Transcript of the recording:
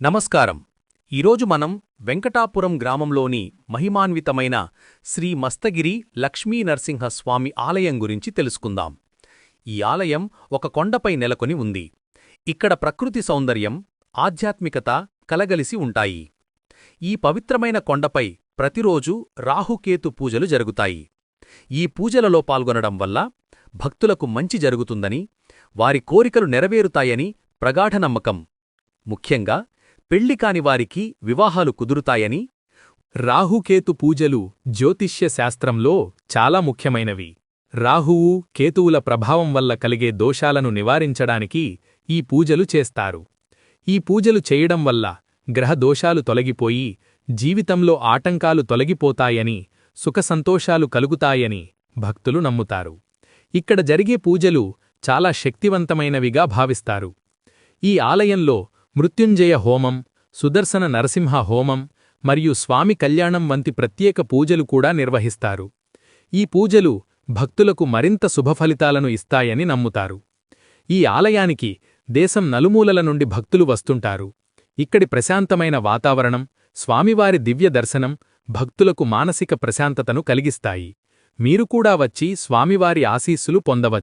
నమస్కారం. ఈరోజు మనం వెంకటాపురం గ్రామంలోని మహిమాన్వితమైన శ్రీ మస్తగిరి లక్ష్మీ నరసింహస్వామి ఆలయం గురించి తెలుసుకుందాం. ఈ ఆలయం ఒక కొండపై నెలకొని ఉంది. ఇక్కడ ప్రకృతి సౌందర్యం, ఆధ్యాత్మికత కలగలిసి ఉంటాయి. ఈ పవిత్రమైన కొండపై ప్రతిరోజూ రాహుకేతు పూజలు జరుగుతాయి. ఈ పూజలలో పాల్గొనడం వల్ల భక్తులకు మంచి జరుగుతుందని, వారి కోరికలు నెరవేరుతాయని ప్రగాఢ నమ్మకం. ముఖ్యంగా పెళ్లికాని వారికి వివాహాలు కుదురుతాయని. రాహుకేతు పూజలు జ్యోతిష్య శాస్త్రంలో చాలా ముఖ్యమైనవి. రాహువు, కేతువుల ప్రభావం వల్ల కలిగే దోషాలను నివారించడానికి ఈ పూజలు చేస్తారు. ఈ పూజలు చేయడం వల్ల గ్రహ దోషాలు తొలగిపోయి జీవితంలో ఆటంకాలు తొలగిపోతాయని, సుఖసంతోషాలు కలుగుతాయని భక్తులు నమ్ముతారు. ఇక్కడ జరిగే పూజలు చాలా శక్తివంతమైనవిగా భావిస్తారు. ఈ ఆలయంలో మృత్యుంజయ హోమం, సుదర్శన నరసింహ హోమం మరియు స్వామి కళ్యాణం వంటి ప్రత్యేక పూజలు కూడా నిర్వహిస్తారు. ఈ పూజలు భక్తులకు మరింత శుభఫలితాలను ఇస్తాయని నమ్ముతారు. ఈ ఆలయానికి దేశం నలుమూలల నుండి భక్తులు వస్తుంటారు. ఇక్కడి ప్రశాంతమైన వాతావరణం, స్వామివారి దివ్య దర్శనం భక్తులకు మానసిక ప్రశాంతతను కలిగిస్తాయి. మీరు కూడా వచ్చి స్వామివారి ఆశీస్సులు పొందవచ్చు.